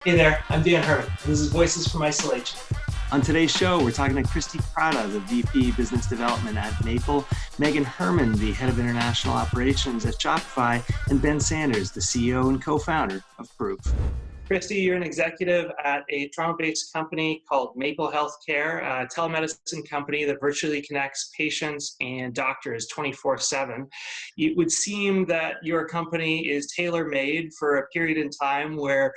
Hey there, I'm Dan Herman. This is Voices from Isolation. On today's show, we're talking to Christy Prada, the VP Business Development at Maple, Megan Herman, the Head of International Operations at Shopify, and Ben Sanders, the CEO and co-founder of Proof. Christy, you're an executive at a Toronto-based company called Maple Healthcare, a telemedicine company that virtually connects patients and doctors 24/7. It would seem that your company is tailor-made for a period in time where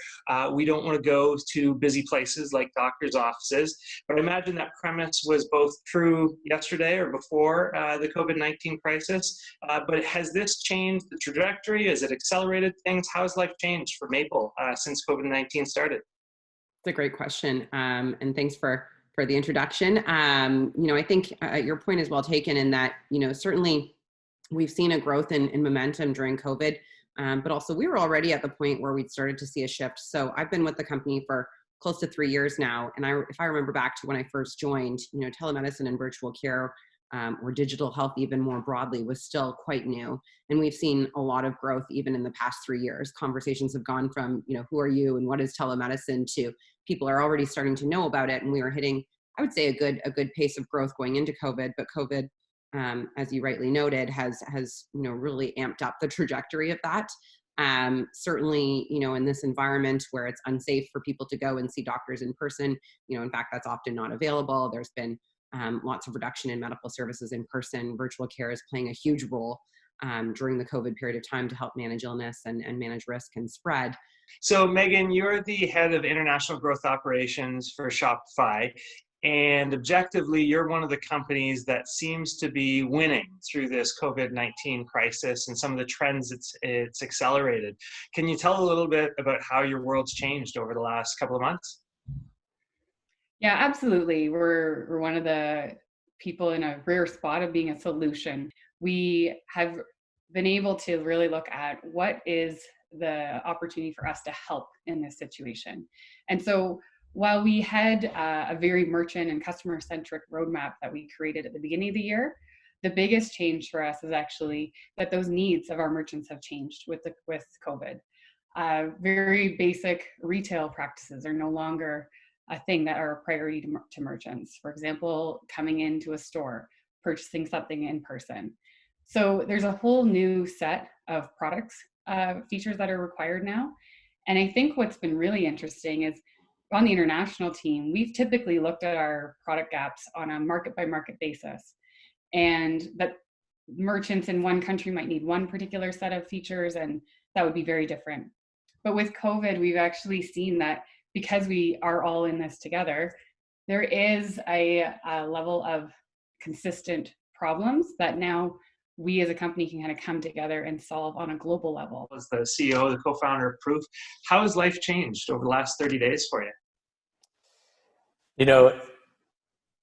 we don't want to go to busy places like doctors' offices. But I imagine that premise was both true yesterday or before the COVID-19 crisis. But has this changed the trajectory? Has it accelerated things? How has life changed for Maple since COVID-19 started? It's a great question, and thanks for the introduction. I think your point is well taken in that certainly we've seen a growth in momentum during COVID, but also we were already at the point where we'd started to see a shift. So I've been with the company for close to 3 years now, and if I remember back to when I first joined, telemedicine and virtual care, or digital health even more broadly, was still quite new. And we've seen a lot of growth even in the past 3 years. Conversations have gone from, who are you and what is telemedicine, to people are already starting to know about it. And we were hitting, I would say, a good pace of growth going into COVID. But COVID, as you rightly noted, has really amped up the trajectory of that. Certainly, in this environment where it's unsafe for people to go and see doctors in person, in fact, that's often not available. There's been lots of reduction in medical services in person. Virtual care is playing a huge role during the COVID period of time to help manage illness and manage risk and spread. So, Megan, you're the head of international growth operations for Shopify. And objectively, you're one of the companies that seems to be winning through this COVID-19 crisis and some of the trends it's accelerated. Can you tell a little bit about how your world's changed over the last couple of months? Yeah, absolutely. We're one of the people in a rare spot of being a solution. We have been able to really look at what is the opportunity for us to help in this situation. And so while we had a very merchant and customer-centric roadmap that we created at the beginning of the year, the biggest change for us is actually that those needs of our merchants have changed with COVID. Very basic retail practices are no longer a thing that are a priority to merchants. For example, coming into a store, purchasing something in person. So there's a whole new set of products, features that are required now. And I think what's been really interesting is on the international team, we've typically looked at our product gaps on a market by market basis. And that merchants in one country might need one particular set of features, and that would be very different. But with COVID, we've actually seen that because we are all in this together, there is a level of consistent problems that now we as a company can kind of come together and solve on a global level. As the CEO, the co-founder of Proof, how has life changed over the last 30 days for you?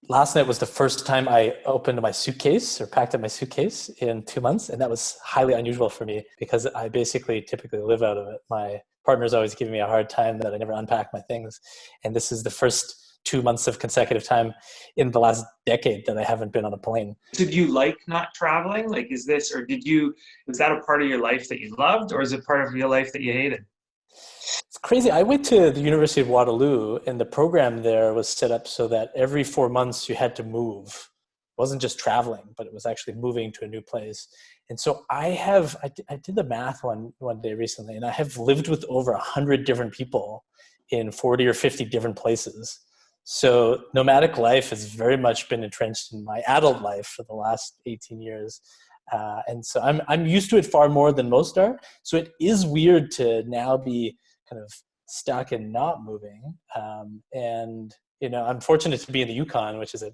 Last night was the first time I opened my suitcase or packed up my suitcase in 2 months. And that was highly unusual for me because I typically live out of it. My partner's always giving me a hard time that I never unpack my things. And this is the first 2 months of consecutive time in the last decade that I haven't been on a plane. Did you like not traveling? Was that a part of your life that you loved, or is it part of your life that you hated? It's crazy. I went to the University of Waterloo, and the program there was set up so that every 4 months you had to move. It wasn't just traveling, but it was actually moving to a new place. And so I did the math one day recently, and I have lived with over 100 different people in 40 or 50 different places. So nomadic life has very much been entrenched in my adult life for the last 18 years. And so I'm used to it far more than most are. So it is weird to now be kind of stuck and not moving. I'm fortunate to be in the Yukon, which is a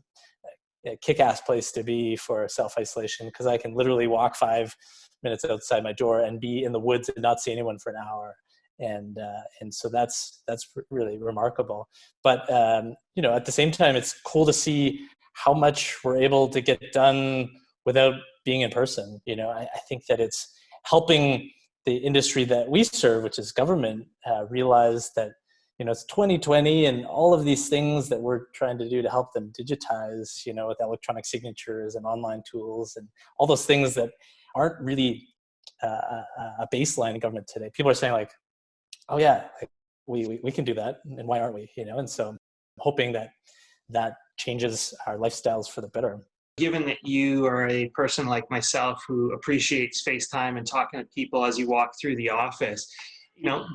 kick-ass place to be for self-isolation, because I can literally walk 5 minutes outside my door and be in the woods and not see anyone for an hour. And so that's really remarkable. But at the same time, it's cool to see how much we're able to get done without being in person. I think that it's helping the industry that we serve, which is government, realize that it's 2020 and all of these things that we're trying to do to help them digitize, with electronic signatures and online tools and all those things that aren't really a baseline in government today. People are saying like, oh yeah, we can do that, and why aren't we? And so I'm hoping that changes our lifestyles for the better. Given that you are a person like myself who appreciates FaceTime and talking to people as you walk through the office,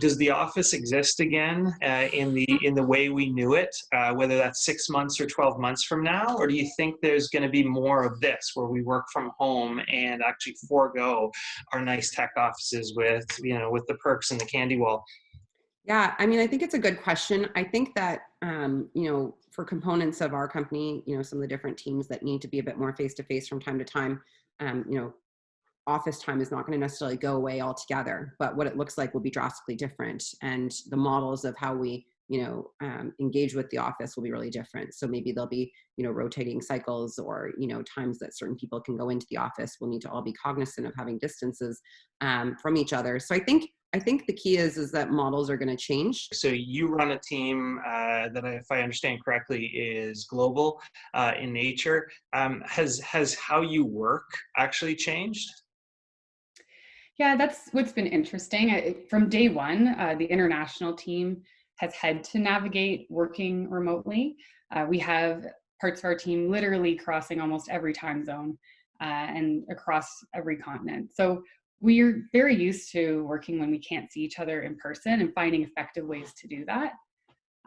does the office exist again in the way we knew it, whether that's 6 months or 12 months from now? Or do you think there's going to be more of this where we work from home and actually forego our nice tech offices with the perks and the candy wall? Yeah, I mean, I think it's a good question. I think that, for components of our company, some of the different teams that need to be a bit more face-to-face from time to time, office time is not going to necessarily go away altogether, but what it looks like will be drastically different. And the models of how we, engage with the office will be really different. So maybe there'll be, rotating cycles or, times that certain people can go into the office. We'll need to all be cognizant of having distances from each other. So I think the key is that models are going to change. So you run a team that, if I understand correctly, is global in nature. Has how you work actually changed? Yeah, that's what's been interesting. From day one, the international team has had to navigate working remotely. We have parts of our team literally crossing almost every time zone and across every continent. So we're very used to working when we can't see each other in person and finding effective ways to do that.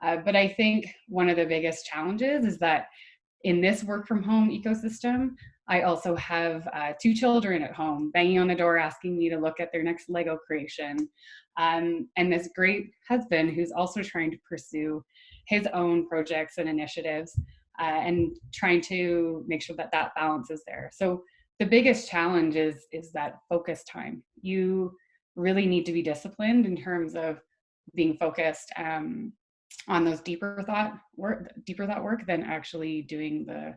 But I think one of the biggest challenges is that in this work from home ecosystem, I also have 2 children at home banging on the door asking me to look at their next Lego creation. And this great husband who's also trying to pursue his own projects and initiatives and trying to make sure that balance is there. So the biggest challenge is that focus time. You really need to be disciplined in terms of being focused on those deeper thought work than actually doing the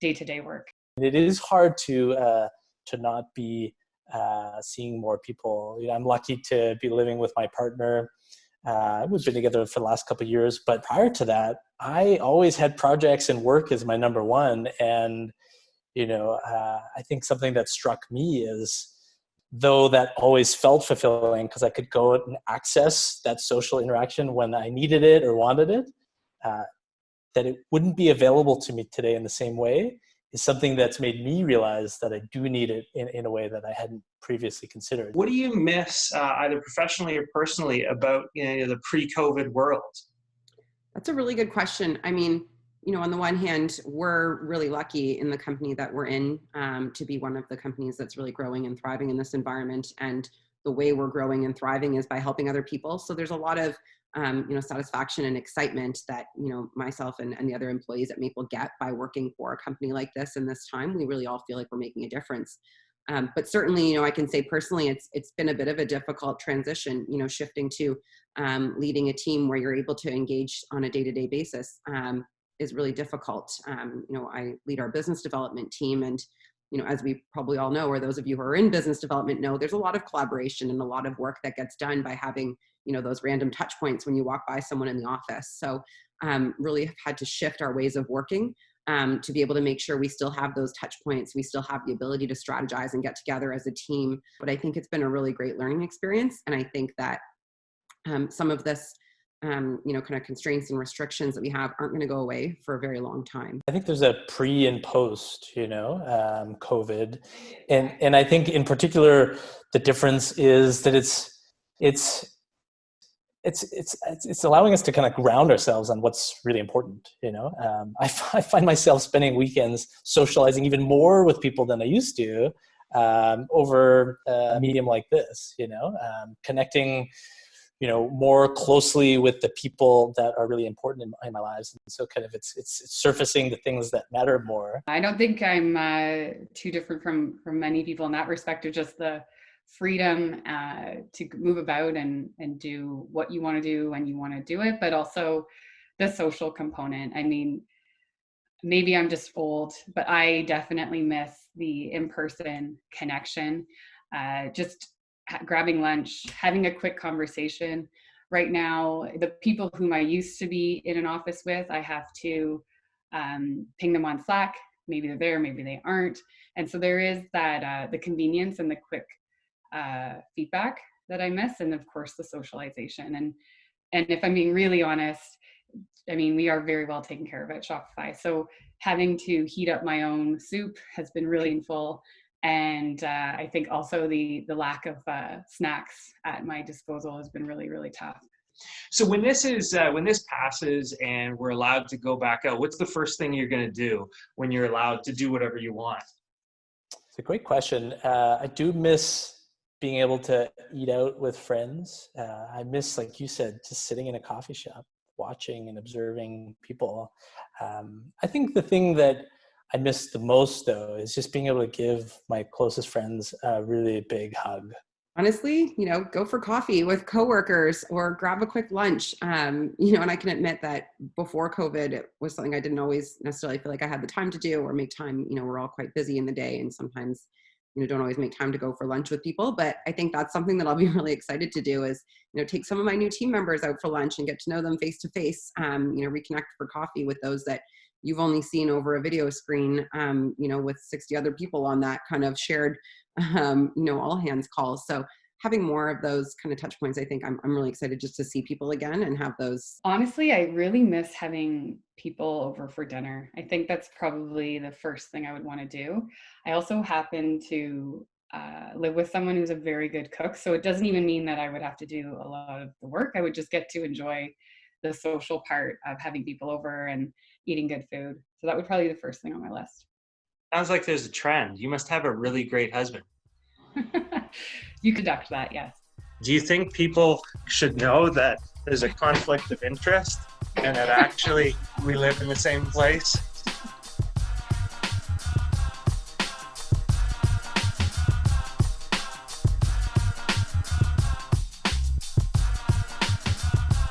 day-to-day work. It is hard to not be seeing more people. I'm lucky to be living with my partner. We've been together for the last couple of years, but prior to that, I always had projects and work as my number one. And I think something that struck me is, though that always felt fulfilling because I could go and access that social interaction when I needed it or wanted it, that it wouldn't be available to me today in the same way is something that's made me realize that I do need it in a way that I hadn't previously considered. What do you miss either professionally or personally about the pre-COVID world? That's a really good question. I mean, on the one hand, we're really lucky in the company that we're in to be one of the companies that's really growing and thriving in this environment. And the way we're growing and thriving is by helping other people. So there's a lot of satisfaction and excitement that, myself and the other employees at Maple get by working for a company like this in this time. We really all feel like we're making a difference. But certainly, I can say personally, it's been a bit of a difficult transition, shifting to leading a team where you're able to engage on a day-to-day basis is really difficult. I lead our business development team, and as we probably all know, or those of you who are in business development know, there's a lot of collaboration and a lot of work that gets done by having those random touch points when you walk by someone in the office. So really have had to shift our ways of working to be able to make sure we still have those touch points. We still have the ability to strategize and get together as a team. But I think it's been a really great learning experience. And I think that some of this kind of constraints and restrictions that we have aren't going to go away for a very long time. I think there's a pre and post, COVID. And I think in particular, the difference is that it's allowing us to kind of ground ourselves on what's really important. I find myself spending weekends socializing even more with people than I used to over a medium like this, connecting more closely with the people that are really important in my lives. And so kind of it's surfacing the things that matter more. I don't think I'm too different from many people in that respect, of just the freedom to move about and do what you want to do when you want to do it, but also the social component. I mean, maybe I'm just old, but I definitely miss the in-person connection. Just grabbing lunch, having a quick conversation. Right now, the people whom I used to be in an office with, I have to ping them on Slack. Maybe they're there, maybe they aren't. And so there is that the convenience and the quick feedback that I miss, and of course the socialization. And if I'm being really honest, I mean, we are very well taken care of at Shopify. So having to heat up my own soup has been really painful. And I think also the lack of snacks at my disposal has been really, really tough. So when this passes and we're allowed to go back out, what's the first thing you're going to do when you're allowed to do whatever you want? It's a great question. I do miss being able to eat out with friends. I miss, like you said, just sitting in a coffee shop, watching and observing people. I think the thing that I miss the most, though, is just being able to give my closest friends a really big hug. Honestly, go for coffee with coworkers or grab a quick lunch. And I can admit that before COVID, it was something I didn't always necessarily feel like I had the time to do or make time. We're all quite busy in the day and sometimes, don't always make time to go for lunch with people. But I think that's something that I'll be really excited to do is, take some of my new team members out for lunch and get to know them face to face, reconnect for coffee with those that you've only seen over a video screen, with 60 other people on that kind of shared, all hands calls. So having more of those kind of touch points, I think I'm really excited just to see people again and have those. Honestly, I really miss having people over for dinner. I think that's probably the first thing I would want to do. I also happen to live with someone who's a very good cook. So it doesn't even mean that I would have to do a lot of the work. I would just get to enjoy the social part of having people over and eating good food. So that would probably be the first thing on my list. Sounds like there's a trend. You must have a really great husband. You conduct that, yes. Do you think people should know that there's a conflict of interest and that actually we live in the same place?